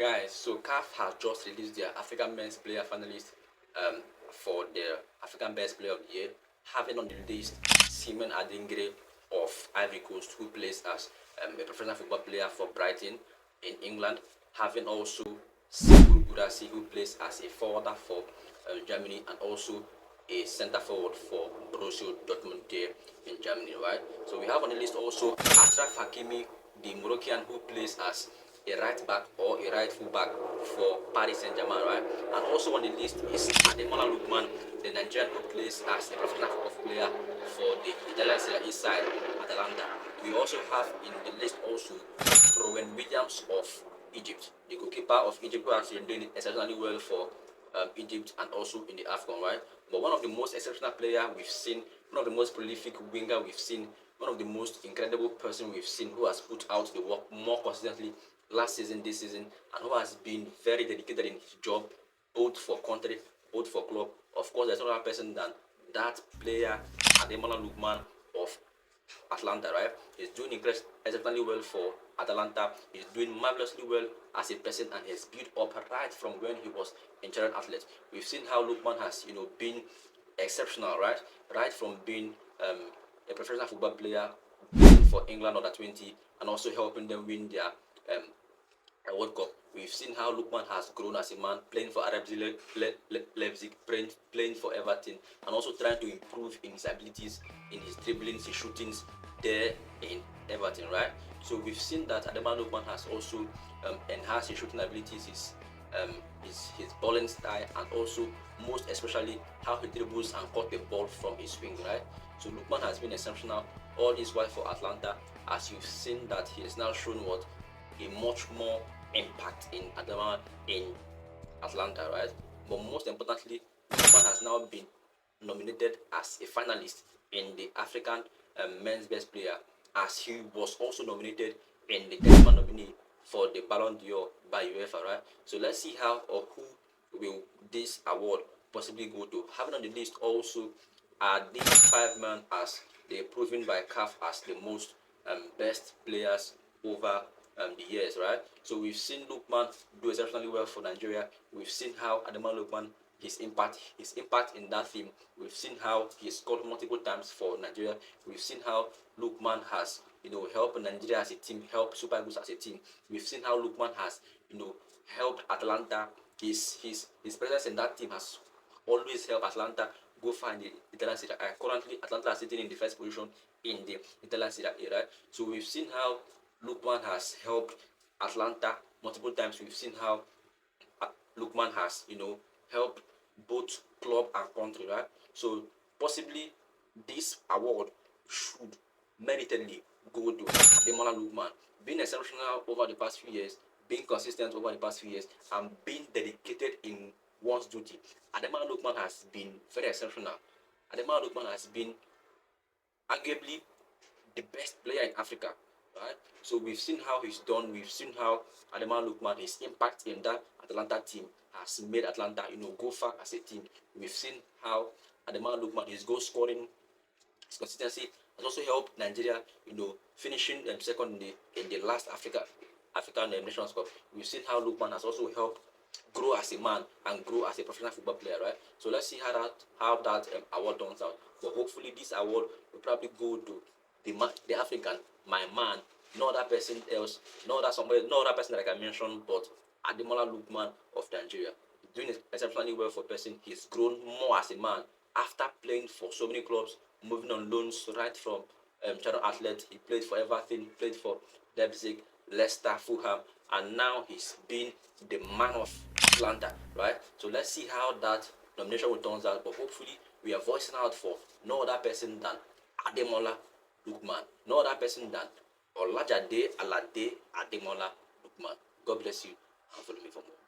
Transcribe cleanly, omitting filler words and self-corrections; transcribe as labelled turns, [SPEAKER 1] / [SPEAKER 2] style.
[SPEAKER 1] Guys, so CAF has just released their African Men's Player finalist for the African Best Player of the Year, having on the list Simon Adingre of Ivory Coast, who plays as a professional football player for Brighton in England, having also Sekou Gurasi, who plays as a forwarder for Germany, and also a centre forward for Borussia Dortmund there in Germany, right? So we have on the list also Achraf Hakimi, the Moroccan, who plays as a right back or a right full back for Paris Saint-Germain, right? And also on the list is Ademola Lookman, the Nigerian, who plays as a professional football player for the Italian Serie A side, Atalanta. We also have in the list also Rowan Williams of Egypt, the goalkeeper of Egypt, who has been doing exceptionally well for Egypt and also in the AFCON, right? But one of the most exceptional player we've seen, one of the most prolific winger we've seen, one of the most incredible person we've seen who has put out the work more consistently last season, this season, and who has been very dedicated in his job, both for country, both for club. Of course, there's no other person than that player, Ademola Lookman of Atlanta, right? He's doing exceptionally well for Atalanta. He's doing marvelously well as a person, and he's built up right from when he was a child athlete. We've seen how Lookman has, been exceptional, right? Right from being a professional football player for England under 20, and also helping them win their World Cup. We've seen how Lookman has grown as a man, playing for RB Leipzig, playing for Everton, and also trying to improve in his abilities, in his dribblings, his shootings there in Everton, right? So we've seen that Ademola Lookman has also enhanced his shooting abilities, his balling style, and also most especially how he dribbles and caught the ball from his wing, right? So Lookman has been exceptional all this while for Atlanta, as you've seen that he has now shown what a much more impact in Atlanta, right? But most importantly, Lookman has now been nominated as a finalist in the African Men's Best Player, as he was also nominated in the Desmond nominee for the Ballon d'Or by UEFA, right? So let's see how or who will this award possibly go to. Having on the list also are these 5 men as they proven by CAF as the most best players over the years, right? So we've seen Lookman do exceptionally well for Nigeria. We've seen how Ademola Lookman, his impact in that team. We've seen how he scored multiple times for Nigeria. We've seen how Lookman has, helped Nigeria as a team, helped Super Eagles as a team. We've seen how Lookman has, helped Atlanta. His presence in that team has always helped Atlanta go far in the Italian Serie A. Currently, Atlanta is sitting in the first position in the Italian Serie A, right? So we've seen how Lookman has helped Atlanta multiple times. We've seen how Lookman has, helped both club and country, right? So possibly this award should meritedly go to Ademola Lookman, being exceptional over the past few years, being consistent over the past few years, and being dedicated in one's duty. Ademola Lookman has been very exceptional. Ademola Lookman has been arguably the best player in Africa, right? So we've seen how he's done. We've seen how Ademola Lookman, his impact in that Atlanta team has made Atlanta, go far as a team. We've seen how Ademola Lookman, his goal scoring, his consistency has also helped Nigeria, finishing second in the last African Nations Cup. We've seen how Lookman has also helped grow as a man and grow as a professional football player, right? So let's see how that award turns out. But hopefully this award will probably go to the African, my man, no other person else, no other person that I can mention, but Ademola Lookman of Nigeria. Doing exceptionally well for person. He's grown more as a man after playing for so many clubs, moving on loans right from child athlete. He played for Everton, played for Leipzig, Leicester, Fulham, and now he's been the man of Atlanta, right? So let's see how that nomination will turn out. But hopefully, we are voicing out for no other person than Ademola Lookman, no other person than Olajade Alade Ademola Lookman. God bless you and follow me for more.